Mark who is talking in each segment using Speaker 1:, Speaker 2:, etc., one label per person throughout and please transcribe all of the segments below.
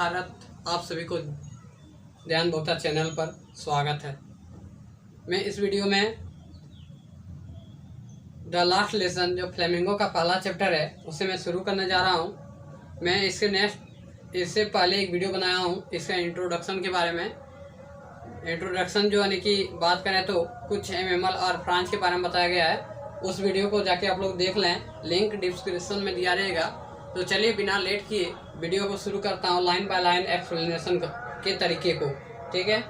Speaker 1: भारत, आप सभी को ध्यान बोता चैनल पर स्वागत है। मैं इस वीडियो में द लास्ट लेसन जो फ्लेमिंगो का पहला चैप्टर है उसे मैं शुरू करने जा रहा हूँ। मैं इससे पहले एक वीडियो बनाया हूँ इसका इंट्रोडक्शन के बारे में। इंट्रोडक्शन जो यानी कि बात करें तो कुछ एमएमएल और फ्रांच के बारे में बताया गया है। उस वीडियो को जाके आप लोग देख लें, लिंक डिस्क्रिप्शन में दिया रहेगा। तो चलिए बिना लेट किए वीडियो को शुरू करता हूँ लाइन बाय लाइन एक्सप्लेनेशन के तरीके को, ठीक है।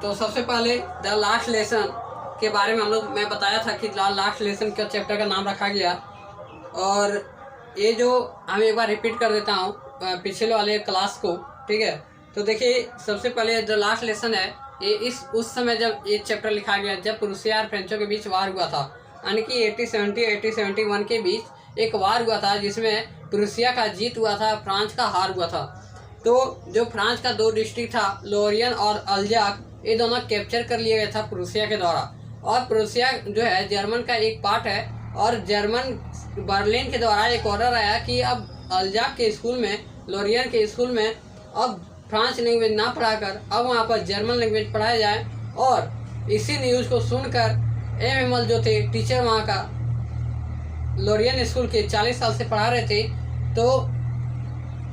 Speaker 1: तो सबसे पहले द लास्ट लेसन के बारे में मैं बताया था कि द लास्ट लेसन का चैप्टर का नाम रखा गया। और ये जो हम एक बार रिपीट कर देता हूँ पिछले वाले क्लास को, ठीक है। तो देखिए सबसे पहले द लास्ट लेसन है ये उस समय जब ये चैप्टर लिखा गया जब प्रूसिया और फ्रेंचों के बीच वार हुआ था, यानी कि 1871 के बीच एक वार हुआ था जिसमें प्रूसिया का जीत हुआ था, फ्रांस का हार हुआ था। तो जो फ्रांस का दो डिस्ट्रिक्ट था लोरियन और अल्जाक, ये दोनों कैप्चर कर लिया गया था प्रूसिया के द्वारा। और प्रूसिया जो है जर्मन का एक पार्ट है और जर्मन बर्लिन के द्वारा एक ऑर्डर आया कि अब अल्जाक के स्कूल में, लोरियन के स्कूल में अब फ्रांस लैंग्वेज ना पढ़ाकर अब वहाँ पर जर्मन लैंग्वेज पढ़ाया जाए। और इसी न्यूज़ को सुनकर एमएमएल जो थे टीचर वहाँ का लोरियन स्कूल के 40 साल से पढ़ा रहे थे, तो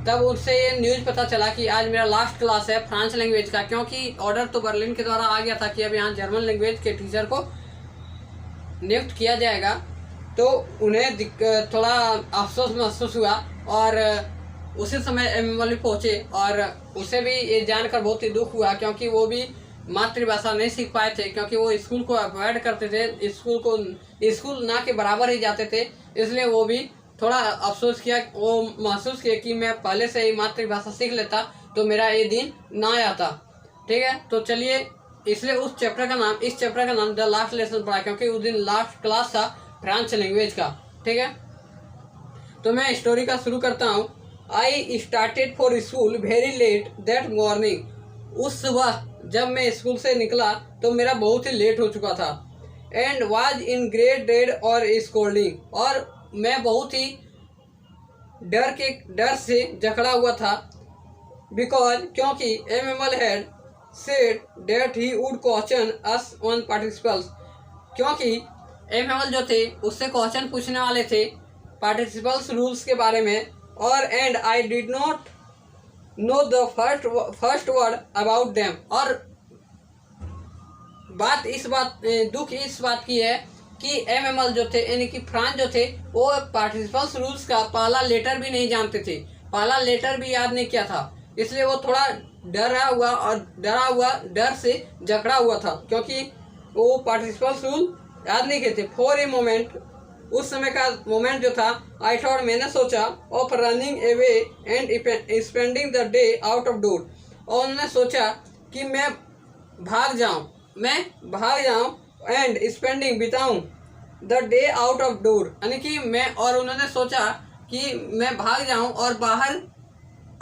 Speaker 1: तब उससे ये न्यूज़ पता चला कि आज मेरा लास्ट क्लास है फ्रांस लैंग्वेज का, क्योंकि ऑर्डर तो बर्लिन के द्वारा आ गया था कि अब यहाँ जर्मन लैंग्वेज के टीचर को नियुक्त किया जाएगा। तो उन्हें थोड़ा अफसोस महसूस हुआ और उसी समय एमएमएल भी पहुँचे और उसे भी ये जानकर बहुत ही दुख हुआ, क्योंकि वो भी मातृभाषा नहीं सीख पाए थे, क्योंकि वो स्कूल को अवॉइड करते थे, स्कूल ना के बराबर ही जाते थे। इसलिए वो भी थोड़ा अफसोस किया, वो महसूस किया कि मैं पहले से ही मातृभाषा सीख लेता तो मेरा ये दिन ना आता, ठीक है। तो चलिए इसलिए इस चैप्टर का नाम द लास्ट लेसन पढ़ा, क्योंकि उस दिन लास्ट क्लास था फ्रेंच लैंग्वेज का, ठीक है। तो मैं स्टोरी का शुरू करता हूँ। I started for school very let that morning. उस सुबह जब मैं स्कूल से निकला तो मेरा बहुत ही लेट हो चुका था। And was in great dread और स्कोल्डिंग, और मैं बहुत ही डर से जकड़ा हुआ था। बिकॉज क्योंकि MML had said that he would question us on participles, क्योंकि एमएमएल जो थे उससे क्वेश्चन पूछने वाले थे पार्टिसिपल्स रूल्स के बारे में। और and I did not know the first word about them. और दुख इस बात की है कि एमएमएल जो थे यानी कि फ्रांस जो थे वो पार्टिसिपल्स रूल्स का पहला लेटर भी नहीं जानते थे, पहला लेटर भी याद नहीं किया था। इसलिए वो थोड़ा डर से जकड़ा हुआ था, क्योंकि वो पार्टिसिपल्स रूल याद नहीं किए थे। फॉर ए मोमेंट, उस समय का मोमेंट जो था, आई थॉट, मैंने सोचा, of running away and spending the day out of door. और उन्होंने सोचा कि मैं भाग जाऊं एंड स्पेंडिंग बिताऊं the day out of door, यानी कि और उन्होंने सोचा कि मैं भाग जाऊं और बाहर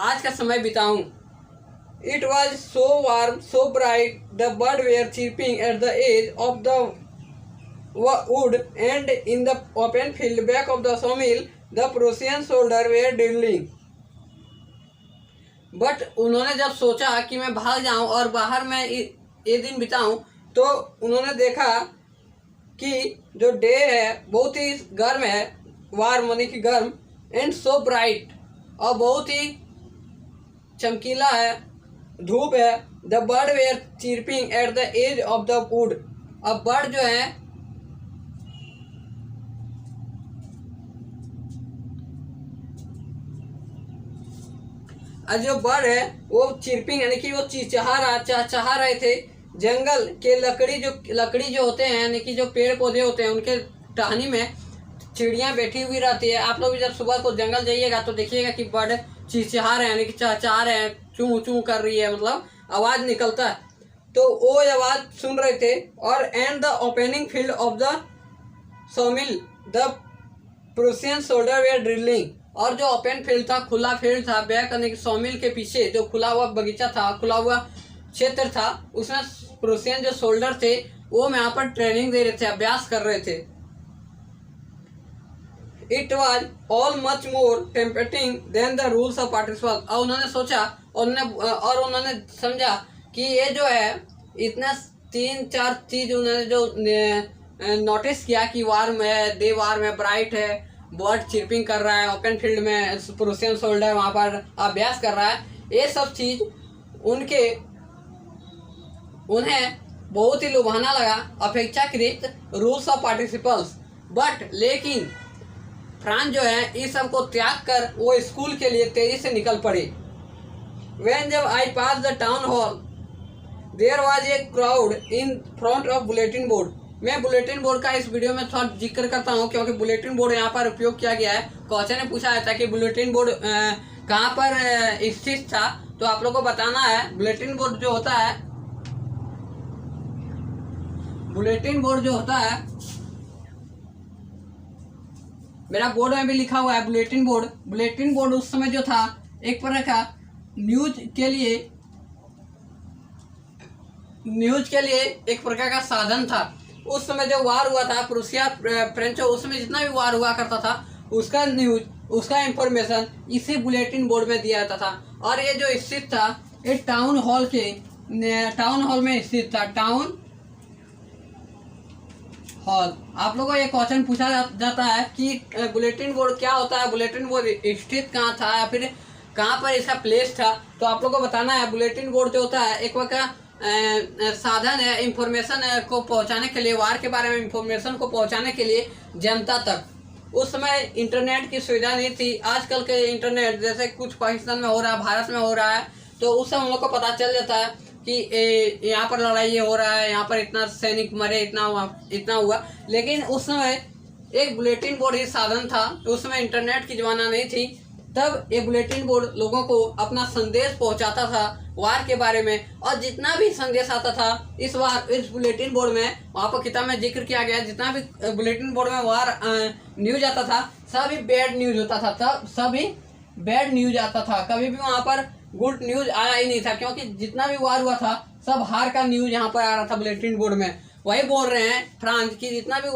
Speaker 1: आज का समय बिताऊं। It was so warm so bright the bird were cheeping at the edge of the wood and in the open field back of the sawmill the Prussian soldiers were drilling। But उन्होंने जब सोचा कि मैं भाग जाऊं और बाहर मैं ये दिन बिताऊं, तो उन्होंने देखा कि जो डे है बहुत ही गर्म है, वार्म यानी कि गर्म, एंड सो ब्राइट, और बहुत ही चमकीला है, धूप है। The bird were cheeping at the edge of the wood. अब बर्ड जो है जो बर्ड है वो चिरपिंग यानी कि वो चाह रहे थे। जंगल के लकड़ी जो होते हैं यानी कि जो पेड़ पौधे होते हैं उनके टहनी में चिड़ियाँ बैठी हुई रहती है। आप लोग भी जब सुबह को जंगल जाइएगा तो देखिएगा कि बर्ड चिहचहा रहे हैं, यानी कि चहचहा रहे हैं, चूँ चूँ कर रही है, मतलब आवाज़ निकलता है। तो वो आवाज़ सुन रहे थे। और and the opening field of the sawmill the Prussian soldier were drilling. और जो ओपन फील्ड था, खुला फील्ड था, बैक यानी कि सॉमिल के पीछे जो खुला हुआ बगीचा था, खुला हुआ क्षेत्र था, उसमें प्रूसियन जो सोल्जर थे वो यहाँ पर ट्रेनिंग दे रहे थे, अभ्यास कर रहे थे। It was all much more tempting than the rules of participle. और उन्होंने सोचा और उन्होंने समझा कि ये जो है इतना 3-4 चीज उन्होंने जो नोटिस किया कि वार में ब्राइट है, बर्ड चिरपिंग कर रहा है, ओपन फील्ड में प्रूसियन सोल्जर वहाँ पर अभ्यास कर रहा है, ये सब चीज उन्हें बहुत ही लुभाना लगा अपेक्षाकृत रूल्स ऑफ पार्टिसिपल्स। बट लेकिन फ्रांस जो है इस सब को त्याग कर वो स्कूल के लिए तेजी से निकल पड़े। When जब I pass the town hall there was a crowd in front of bulletin board. मैं बुलेटिन बोर्ड का इस वीडियो में थोड़ा जिक्र करता हूँ क्योंकि बुलेटिन बोर्ड यहाँ पर उपयोग किया गया है। क्वेश्चन ने पूछा था कि बुलेटिन बोर्ड कहाँ पर स्थित था, तो आप लोगों को बताना है। बुलेटिन बोर्ड जो होता है मेरा बोर्ड में भी लिखा हुआ है बुलेटिन बोर्ड उस समय जो था एक प्रकार का न्यूज के लिए एक प्रकार का साधन था। उस समय जो वार हुआ था प्रूसिया फ्रेंच, उसमें जितना भी वार हुआ करता था उसका न्यूज, उसका इंफॉर्मेशन इसी बुलेटिन बोर्ड में दिया जाता था। और ये जो स्थित था ये टाउन हॉल में स्थित था। Town hall. आप लोगों को ये क्वेश्चन पूछा जाता है कि बुलेटिन बोर्ड क्या होता है, बुलेटिन बोर्ड स्थित कहाँ था या फिर कहाँ पर इसका प्लेस था, तो आप लोगों को बताना है। बुलेटिन बोर्ड जो होता है एक प्रकार साधन है इंफॉर्मेशन को पहुंचाने के लिए, वार के बारे में इंफॉर्मेशन को पहुंचाने के लिए जनता तक। उस समय इंटरनेट की सुविधा नहीं थी। आजकल के इंटरनेट जैसे कुछ पाकिस्तान में हो रहा है, भारत में हो रहा है, तो उस समय हम लोग को पता चल जाता है कि यहाँ पर लड़ाई हो रहा है, यहाँ पर इतना सैनिक मरे, इतना हुआ। लेकिन उस समय एक बुलेटिन बोर्ड ही साधन था। उस समय इंटरनेट की जमाना नहीं थी। तब ये बुलेटिन बोर्ड लोगों को अपना संदेश पहुंचाता था वार के बारे में, और जितना भी संदेश आता था इस बुलेटिन बोर्ड में, वहाँ पर किताब में जिक्र किया गया, जितना भी बुलेटिन बोर्ड में वार न्यूज आता था सभी बैड न्यूज होता था। तब सभी बैड न्यूज आता था, कभी भी वहाँ पर गुड न्यूज आया ही नहीं था, क्योंकि जितना भी वार हुआ था सब हार का न्यूज यहाँ पर आ रहा था बुलेटिन बोर्ड में। वही बोल रहे हैं फ्रांस की जितना भी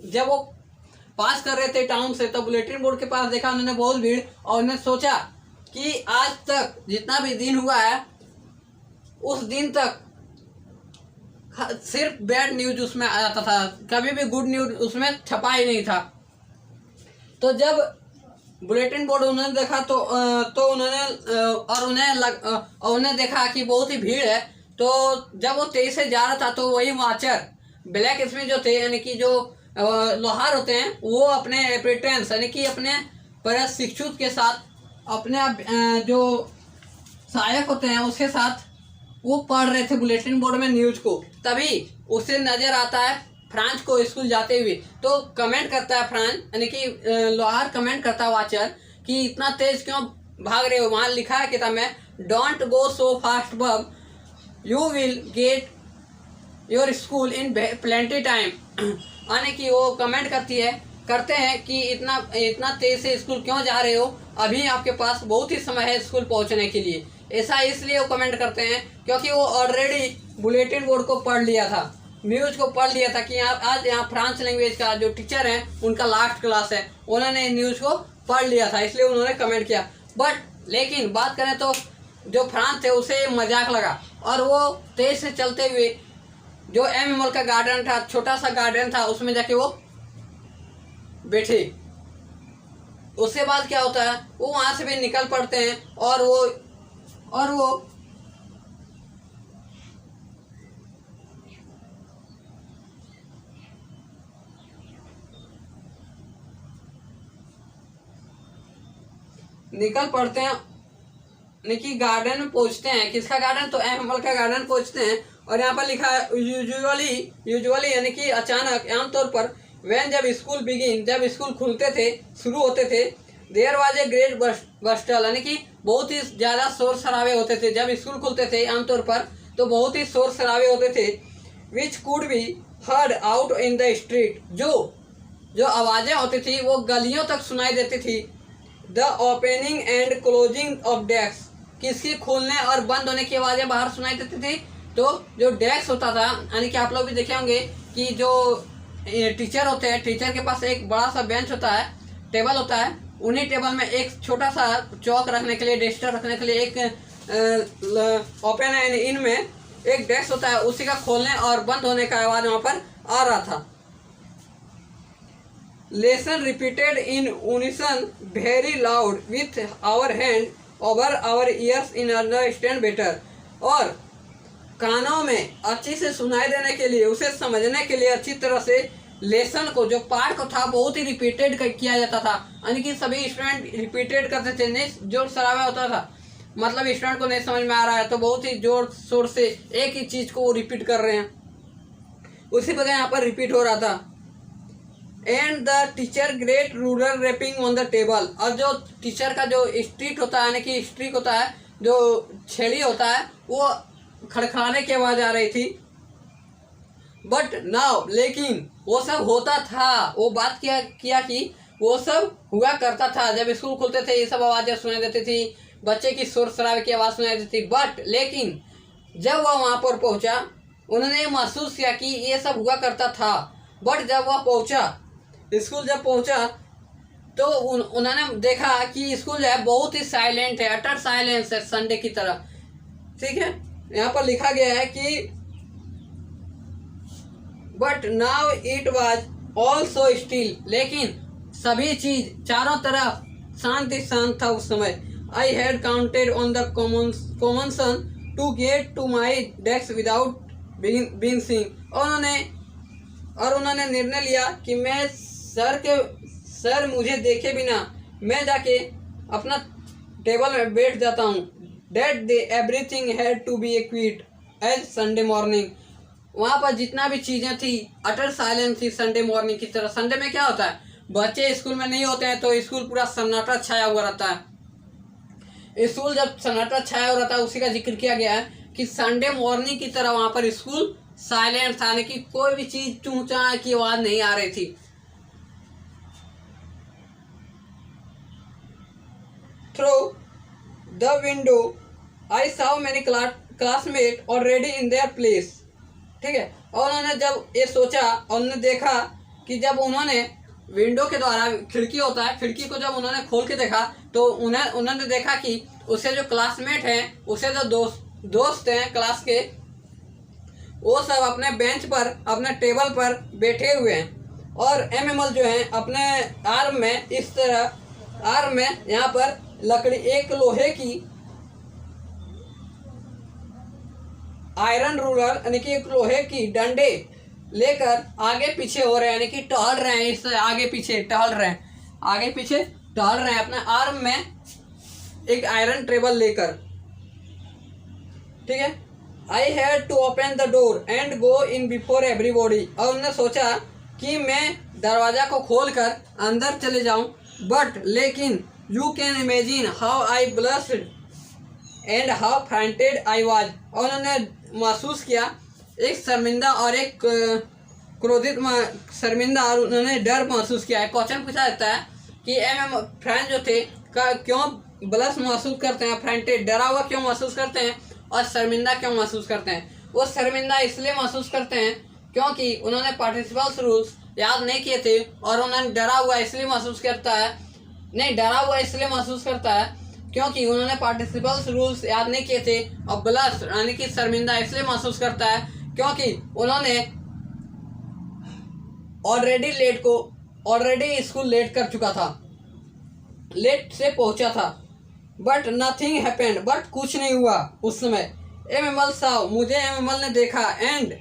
Speaker 1: जब वो पास कर रहे थे टाउन से, तो बुलेटिन बोर्ड के पास देखा उन्होंने बहुत भीड़, और उन्होंने सोचा कि आज तक जितना भी दिन हुआ है उस दिन तक सिर्फ बैड न्यूज उसमें आ जाता था, कभी भी गुड न्यूज उसमें छपा ही नहीं था। तो जब बुलेटिन बोर्ड उन्होंने देखा तो उन्हें देखा कि बहुत ही भीड़ है। तो जब वो तेज से जा रहा था तो वही वाचर ब्लैक स्मिथ जो थे, यानी कि जो लोहार होते हैं, वो अपने एप्रेंटिस यानी कि अपने प्रशिक्षुत के साथ, अपने जो सहायक होते हैं उसके साथ वो पढ़ रहे थे बुलेटिन बोर्ड में न्यूज को। तभी उसे नजर आता है फ्रांस को स्कूल जाते हुए, तो कमेंट करता है फ्रांस यानी कि लोहार कमेंट करता है वाचर कि इतना तेज क्यों भाग रहे हो। वहाँ लिखा है किताब में, डोंट गो सो फास्ट बब, you will get your school in plenty time. यानी कि वो कमेंट करते हैं कि इतना तेज से स्कूल क्यों जा रहे हो, अभी आपके पास बहुत ही समय है स्कूल पहुंचने के लिए। ऐसा इसलिए वो कमेंट करते हैं क्योंकि वो ऑलरेडी बुलेटिन बोर्ड को पढ़ लिया था, न्यूज को पढ़ लिया था कि आज यहाँ फ्रांस लैंग्वेज का जो टीचर है उनका लास्ट क्लास है, उन्होंने न्यूज को पढ़ लिया था, इसलिए उन्होंने कमेंट किया। बट लेकिन बात करें तो जो फ्रांस थे उसे मजाक लगा, और वो तेज से चलते हुए जो एनिमल का गार्डन था, छोटा सा गार्डन था, उसमें जाके वो बैठे। उसके बाद क्या होता है, वो वहां से भी निकल पड़ते हैं और वो निकल पड़ते हैं, यानी गार्डन में पहुंचते हैं। किसका गार्डन, तो एनिमल का गार्डन पहुंचते हैं। और यहाँ पर लिखा है यूजुअली यानी कि अचानक, आमतौर पर, व्हेन जब स्कूल बिगिन, जब स्कूल खुलते थे, शुरू होते थे, देयर वाज ए ग्रेट बस्टल, यानी कि बहुत ही ज़्यादा शोर शराबे होते थे। जब स्कूल खुलते थे आमतौर पर तो बहुत ही शोर शराबे होते थे। Which could be heard out in the street, जो आवाज़ें होती थी वो गलियों तक सुनाई देती थी। The opening and closing of desk, किसकी खोलने और बंद होने की आवाज़ें बाहर सुनाई देती थी। तो जो डेस्क होता था, यानी कि आप लोग भी देखे होंगे कि जो टीचर होते हैं, टीचर के पास एक बड़ा सा बेंच होता है, टेबल होता है, उन्हीं टेबल में एक छोटा सा चौक रखने के लिए, रजिस्टर रखने के लिए एक ओपन एंड इन में एक डेस्क होता है, उसी का खोलने और बंद होने का आवाज वहां पर आ रहा था। Lesson repeated in unison very loud with our hand over our ears in understand better. और कानों में अच्छी से सुनाई देने के लिए, उसे समझने के लिए अच्छी तरह से लेसन को, जो पाठ को था, बहुत ही रिपीटेड किया जाता था, यानी कि सभी स्टूडेंट रिपीटेड करते थे। नहीं जोर शराबा होता था, मतलब स्टूडेंट को नहीं समझ में आ रहा है तो बहुत ही जोर शोर से एक ही चीज को वो रिपीट कर रहे हैं, उसी प्रकार यहाँ पर रिपीट हो रहा था। And the teacher great ruler rapping on the table. और जो टीचर का जो स्ट्रीट होता है, यानी कि स्ट्रीक होता है, जो छेड़ी होता है, वो खड़खड़ाने की आवाज आ रही थी। बट नाउ, लेकिन वो सब होता था, वो बात किया कि वो सब हुआ करता था। जब स्कूल खुलते थे ये सब आवाजें सुनाई देती थी, बच्चे की शोर शराबे की आवाज सुनाई देती थी। बट लेकिन जब वह वहां पर पहुंचा, उन्होंने महसूस किया कि ये सब हुआ करता था। बट जब वह पहुंचा, स्कूल जब पहुंचा, तो उन्होंने देखा कि स्कूल जो है बहुत ही साइलेंट है, अटर साइलेंस है, संडे की तरह। ठीक है, यहाँ पर लिखा गया है कि but now it was also still. लेकिन सभी चीज चारों तरफ शांत था उस समय। I had counted on the commotion to get to my desk without being seen. और उन्होंने निर्णय लिया कि मैं सर मुझे देखे बिना मैं जाके अपना टेबल में बैठ जाता हूँ। That everything had to be quiet as Sunday morning. वहाँ पर जितना भी चीज़ें थी अटर साइलेंस थी संडे मॉर्निंग की तरह। संडे में क्या होता है, बच्चे स्कूल में नहीं होते हैं तो स्कूल पूरा सन्नाटा छाया हुआ रहता है। स्कूल जब सन्नाटा छाया हुआ रहता है, उसी का जिक्र किया गया है कि संडे मॉर्निंग की तरह वहाँ पर स्कूल साइलेंट था, यानी कि कोई भी चीज़ चूंचा की आवाज़ नहीं आ रही थी। Through the window, I saw many classmates already in their place. ठीक है, और उन्होंने जब ये सोचा और उन्होंने देखा कि जब उन्होंने विंडो के द्वारा, खिड़की होता है, खिड़की को जब उन्होंने खोल के देखा तो उन्होंने देखा कि उसे जो क्लासमेट हैं, उसे जो दोस्त हैं क्लास के, वो सब अपने बेंच पर, अपने टेबल पर बैठे हुए हैं। और एमएमएल जो है अपने आर्म में, इस तरह आर्म में यहाँ पर लकड़ी, एक लोहे की आयरन रूलर, यानी कि एक लोहे की डंडे लेकर आगे पीछे हो रहे हैं, यानी कि टहल रहे हैं, इससे आगे पीछे टहल रहे हैं, आगे पीछे टहल रहे हैं अपने आर्म में एक आयरन टेबल लेकर। ठीक है, I had to open the door and go in before everybody. और उन्होंने सोचा कि मैं दरवाजा को खोलकर अंदर चले जाऊं, बट लेकिन you can imagine how I blessed and how fronted I was. और उन्होंने महसूस किया एक शर्मिंदा और एक क्रोधित, शर्मिंदा और उन्होंने डर महसूस किया है। क्वेश्चन पूछा जाता है कि फ्रेंड जो थे क्यों ब्लस महसूस करते हैं, फ्रंटेड डरा हुआ क्यों महसूस करते हैं, और शर्मिंदा क्यों महसूस करते हैं। वो शर्मिंदा इसलिए महसूस करते हैं क्योंकि उन्होंने पार्टिसिपल्स रूल्स याद नहीं किए थे, और उन्होंने डरा हुआ इसलिए महसूस करता है, नहीं डरा हुआ इसलिए महसूस करता है क्योंकि उन्होंने पार्टिसिपल्स रूल्स याद नहीं किए थे। और ब्लस यानी कि शर्मिंदा इसलिए महसूस करता है क्योंकि उन्होंने ऑलरेडी स्कूल लेट कर चुका था, लेट से पहुंचा था। बट नथिंग हैपेंड, बट कुछ नहीं हुआ उस समय। एमएमएल साव, मुझे एमएमएल ने देखा, एंड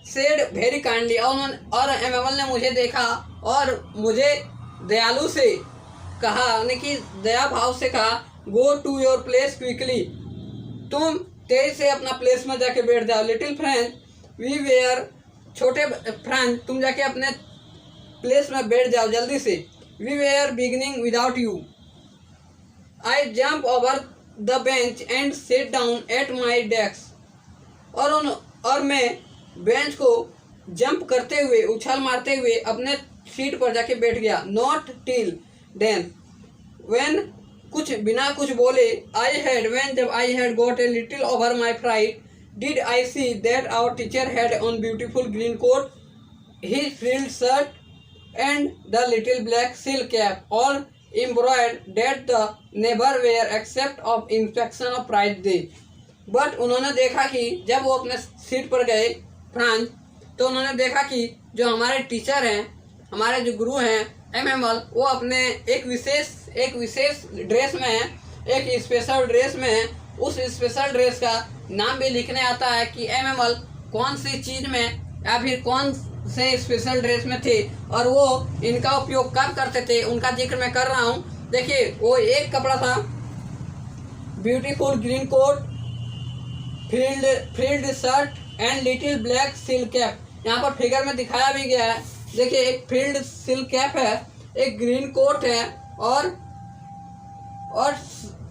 Speaker 1: सेड वेरी काइंडली, और एमएमएल ने मुझे देखा और मुझे दयालु से कहा, यानी कि दया भाव से कहा, go to your place quickly, तुम तेज से अपना प्लेस में जाके बैठ जाओ। लिटिल फ्रेंड वी वेयर, छोटे फ्रेंड तुम जाके अपने प्लेस में बैठ जाओ जल्दी से। We were beginning without you. I jump over the bench and sit down at my desk. और मैं बेंच को जंप करते हुए, उछाल मारते हुए अपने सीट पर जाके बैठ गया। नॉट टिल देन व्हेन, कुछ बिना कुछ बोले, जब I had got a little over my fright, did I see that our teacher had on beautiful green coat, his frilled shirt and the little black silk cap, all embroidered that the never wear except of inspection of prize day. But उन्होंने देखा कि जब वो अपने seat पर गए France, तो उन्होंने देखा कि जो हमारे टीचर हैं, हमारे जो गुरु हैं एमएमएल, वो अपने एक विशेष ड्रेस में हैं, एक स्पेशल ड्रेस में हैं। उस स्पेशल ड्रेस का नाम भी लिखने आता है कि एमएमएल कौन सी चीज़ में या फिर कौन से स्पेशल ड्रेस में थे और वो इनका उपयोग कब करते थे, उनका जिक्र मैं कर रहा हूँ। देखिए, वो एक कपड़ा था beautiful green coat, frilled shirt and little black silk cap. यहाँ पर फिगर में दिखाया भी गया है। देखिए, एक फ्रिल्ड सिल्क कैप है, एक ग्रीन कोट है और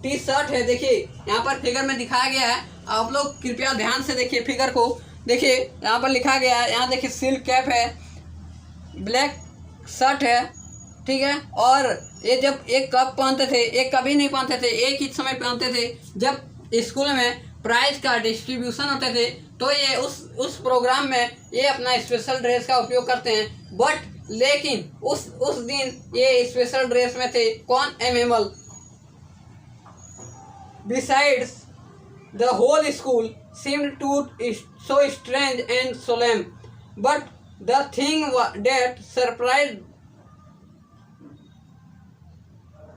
Speaker 1: टी शर्ट है। देखिए, यहाँ पर फिगर में दिखाया गया है, आप लोग कृपया ध्यान से देखिए फिगर को। देखिए, यहाँ पर लिखा गया है, यहाँ देखिए सिल्क कैप है, ब्लैक शर्ट है, ठीक है। और ये जब एक कब पहनते थे, एक कभी नहीं पहनते थे, एक ही समय पहनते थे जब स्कूल में प्राइज का डिस्ट्रीब्यूशन होते थे, तो ये उस प्रोग्राम में ये अपना स्पेशल ड्रेस का उपयोग करते हैं। बट लेकिन उस दिन ये स्पेशल ड्रेस में थे कौन? MML. Besides, the whole school seemed to so strange and solemn. But the thing that surprised,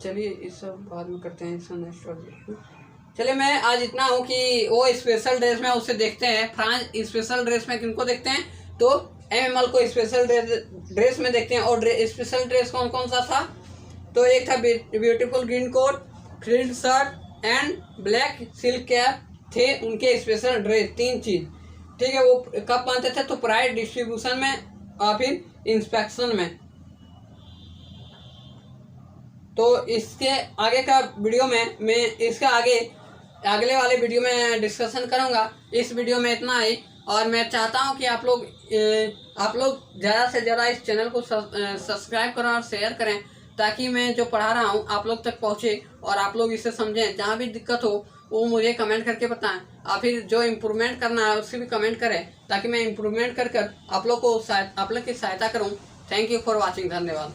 Speaker 1: चलिए इस सब बाद में करते हैं, इसका नेक्स्ट वाला। चलिए, मैं आज इतना हूँ कि वो स्पेशल ड्रेस में उसे देखते हैं। फ्रांस स्पेशल ड्रेस में किनको देखते हैं? तो एमएमएल को स्पेशल ड्रेस में देखते हैं। और स्पेशल ड्रेस कौन कौन सा था? तो एक था beautiful green coat, frilled shirt and black silk cap थे उनके स्पेशल ड्रेस, 3 चीज़, ठीक है। वो कब पहनते थे? तो प्राइज डिस्ट्रीब्यूशन में और फिर इंस्पेक्शन में। तो इसके आगे का वीडियो में मैं इसका अगले वाले वीडियो में डिस्कशन करूंगा। इस वीडियो में इतना ही, और मैं चाहता हूं कि आप लोग ज़्यादा से ज़्यादा इस चैनल को सब्सक्राइब करें और शेयर करें, ताकि मैं जो पढ़ा रहा हूँ आप लोग तक पहुँचे और आप लोग इसे समझें। जहाँ भी दिक्कत हो वो मुझे कमेंट करके बताएं, और फिर जो इम्प्रूवमेंट करना है उसकी भी कमेंट करें, ताकि मैं इम्प्रूवमेंट कर आप लोग की सहायता करूँ। Thank you for watching. धन्यवाद।